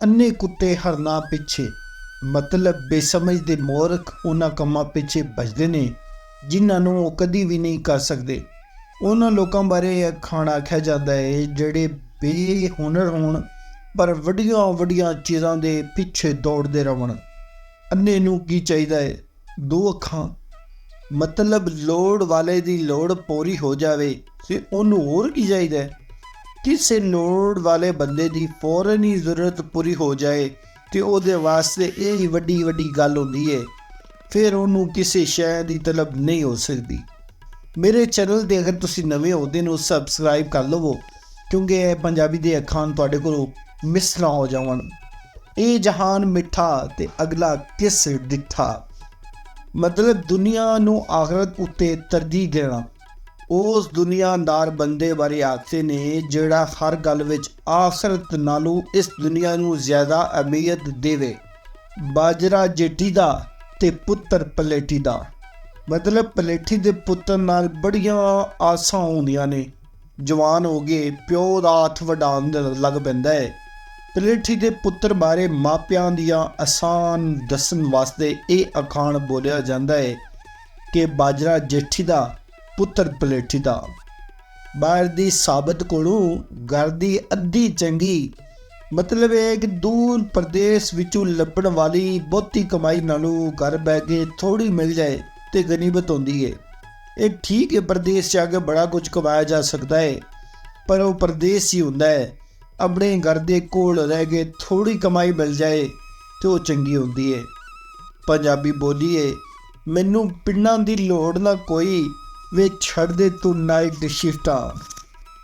ਅੰਨੇ ਕੁੱਤੇ ਹਰਨਾਂ ਪਿੱਛੇ ਮਤਲਬ ਬੇਸਮਝ ਦੇ ਮੂਰਖ ਉਹਨਾਂ ਕੰਮਾਂ ਪਿੱਛੇ ਭੱਜਦੇ ਨੇ ਜਿਨ੍ਹਾਂ ਨੂੰ ਉਹ ਕਦੀ ਵੀ ਨਹੀਂ ਕਰ ਸਕਦੇ। ਉਹਨਾਂ ਲੋਕਾਂ ਬਾਰੇ ਇਹ ਅਖਾਣ ਆਖਿਆ ਜਾਂਦਾ ਹੈ ਜਿਹੜੇ ਬੇਹੁਨਰ ਹੋਣ ਪਰ ਵੱਡੀਆਂ ਵੱਡੀਆਂ ਚੀਜ਼ਾਂ ਦੇ ਪਿੱਛੇ ਦੌੜਦੇ ਰਹਿਣ। ਅੰਨੇ ਨੂੰ ਕੀ ਚਾਹੀਦਾ ਹੈ? ਦੋ ਅੱਖਾਂ। ਮਤਲਬ ਲੋੜ ਵਾਲੇ ਦੀ ਲੋੜ ਪੂਰੀ ਹੋ ਜਾਵੇ ਤੇ ਉਹਨੂੰ ਹੋਰ ਕੀ ਚਾਹੀਦਾ ਹੈ? ਕਿਸੇ ਲੋੜ ਵਾਲੇ ਬੰਦੇ ਦੀ ਫੌਰਨ ਹੀ ਜ਼ਰੂਰਤ ਪੂਰੀ ਹੋ ਜਾਏ ਤੇ ਉਹਦੇ ਵਾਸਤੇ ਇਹ ਹੀ ਵੱਡੀ ਵੱਡੀ ਗੱਲ ਹੁੰਦੀ ਹੈ। ਫਿਰ ਉਹਨੂੰ ਕਿਸੇ ਸ਼ੈ ਦੀ ਤਲਬ ਨਹੀਂ ਹੋ ਸਕਦੀ। ਮੇਰੇ ਚੈਨਲ 'ਤੇ ਅਗਰ ਤੁਸੀਂ ਨਵੇਂ ਹੋ ਤੇ ਨੂੰ ਸਬਸਕ੍ਰਾਈਬ ਕਰ ਲਵੋ ਕਿਉਂਕਿ ਇਹ ਪੰਜਾਬੀ ਦੇ ਅਖਾਣ ਤੁਹਾਡੇ ਕੋਲੋਂ ਮਿਸ ਨਾ ਹੋ ਜਾਵਣ। ਇਹ ਜਹਾਨ ਮਿੱਠਾ ਤੇ ਅਗਲਾ ਕਿਸ ਡਿੱਠਾ। ਮਤਲਬ ਦੁਨੀਆ ਨੂੰ ਆਖਰਤ ਉੱਤੇ ਤਰਜੀਹ ਦੇਣਾ। ਉਸ ਦੁਨੀਆਦਾਰ ਬੰਦੇ ਬਾਰੇ ਆਖਦੇ ਨੇ ਜਿਹੜਾ ਹਰ ਗੱਲ ਵਿੱਚ ਆਖਰਤ ਨਾਲੋਂ ਇਸ ਦੁਨੀਆ ਨੂੰ ਜ਼ਿਆਦਾ ਅਹਿਮੀਅਤ ਦੇਵੇ। ਬਾਜਰਾ ਜੇਠੀ ਦਾ ਤੇ ਪੁੱਤਰ ਪਲੇਠੀ ਦਾ। ਮਤਲਬ ਪਲੇਠੀ ਦੇ ਪੁੱਤਰ ਨਾਲ ਬੜੀਆਂ ਆਸਾਂ ਹੁੰਦੀਆਂ ਨੇ। ਜਵਾਨ ਹੋ ਗਏ ਪਿਓ ਦਾ ਹੱਥ ਵਡਾਉਣ ਲੱਗ ਪੈਂਦਾ ਹੈ। ਪਲੇਠੀ ਦੇ ਪੁੱਤਰ ਬਾਰੇ ਮਾਪਿਆਂ ਦੀਆਂ ਆਸਾਨ ਦੱਸਣ ਵਾਸਤੇ ਇਹ ਅਖਾਣ ਬੋਲਿਆ ਜਾਂਦਾ ਹੈ ਕਿ ਬਾਜਰਾ ਜੇਠੀ ਦਾ ਪੁੱਤਰ ਪਲੇਠੀ ਦਾ। ਬਾਹਰ ਦੀ ਸਾਬਤ ਕੋਲੋਂ ਘਰ ਦੀ ਅੱਧੀ ਚੰਗੀ। ਮਤਲਬ ਇਹ ਕਿ ਦੂਰ ਪ੍ਰਦੇਸ਼ ਵਿੱਚੋਂ ਲੱਭਣ ਵਾਲੀ ਬਹੁਤੀ ਕਮਾਈ ਨਾਲੋਂ ਘਰ ਬਹਿ ਕੇ ਥੋੜ੍ਹੀ ਮਿਲ ਜਾਏ ਤੇ ਗਨੀਮਤ ਹੁੰਦੀ ਹੈ। ਇਹ ਠੀਕ ਹੈ ਪ੍ਰਦੇਸ਼ 'ਚ ਆ ਕੇ ਬੜਾ ਕੁਝ ਕਮਾਇਆ ਜਾ ਸਕਦਾ ਹੈ ਪਰ ਉਹ ਪ੍ਰਦੇਸ਼ ਹੀ ਹੁੰਦਾ ਹੈ। ਆਪਣੇ ਘਰ ਦੇ ਕੋਲ ਰਹਿ ਕੇ ਥੋੜ੍ਹੀ ਕਮਾਈ ਮਿਲ ਜਾਏ ਤੇ ਉਹ ਚੰਗੀ ਹੁੰਦੀ ਹੈ। ਪੰਜਾਬੀ ਬੋਲੀ ਹੈ ਮੈਨੂੰ ਪਿੰਡਾਂ ਦੀ ਲੋੜ ਨਾ ਕੋਈ ਵੇ ਛੱਡ ਦੇ ਤੂੰ ਨਾਈਟ ਸ਼ਿਫਟਾਂ।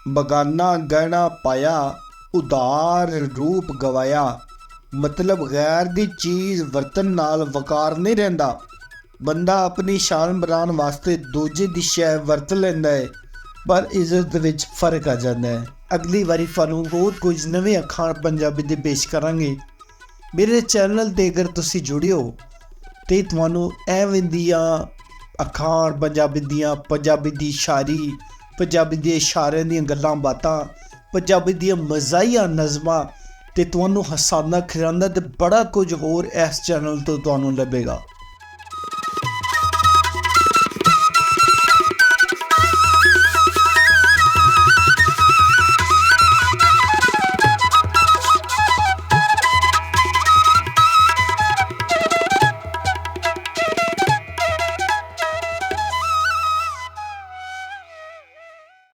ਬਗਾਨਾ ਗਹਿਣਾ ਪਾਇਆ ਉਦਾਰ ਰੂਪ ਗਵਾਇਆ। ਮਤਲਬ ਗੈਰ ਦੀ ਚੀਜ਼ ਵਰਤਣ ਨਾਲ ਵਕਾਰ ਨਹੀਂ ਰਹਿੰਦਾ। ਬੰਦਾ ਆਪਣੀ ਸ਼ਾਨ ਬਣਾਉਣ ਵਾਸਤੇ ਦੂਜੇ ਦੀ ਸ਼ੈ ਵਰਤ ਲੈਂਦਾ ਹੈ ਪਰ ਇੱਜ਼ਤ ਵਿੱਚ ਫਰਕ ਆ ਜਾਂਦਾ ਹੈ। ਅਗਲੀ ਵਾਰੀ ਤੁਹਾਨੂੰ ਹੋਰ ਕੁਝ ਨਵੇਂ ਅਖਾਣ ਪੰਜਾਬੀ ਦੇ ਪੇਸ਼ ਕਰਾਂਗੇ। ਮੇਰੇ ਚੈਨਲ 'ਤੇ ਅਗਰ ਤੁਸੀਂ ਜੁੜੇ ਹੋ ਤੇ ਤੁਹਾਨੂੰ ਐਵੇਂ ਦੀਆਂ ਅਖਾਣ ਪੰਜਾਬੀ ਦੀ ਸ਼ਾਇਰੀ, ਪੰਜਾਬੀ ਦੇ ਇਸ਼ਾਰਿਆਂ ਦੀਆਂ ਗੱਲਾਂ ਬਾਤਾਂ, ਪੰਜਾਬੀ ਦੀਆਂ ਮਜ਼ਾਹੀਆ ਨਜ਼ਮਾਂ ਤੇ ਤੁਹਾਨੂੰ ਹਸਾਉਂਦਾ ਖਿਲਾਉਂਦਾ ਤੇ ਬੜਾ ਕੁਝ ਹੋਰ ਇਸ ਚੈਨਲ ਤੋਂ ਤੁਹਾਨੂੰ ਲੱਭੇਗਾ।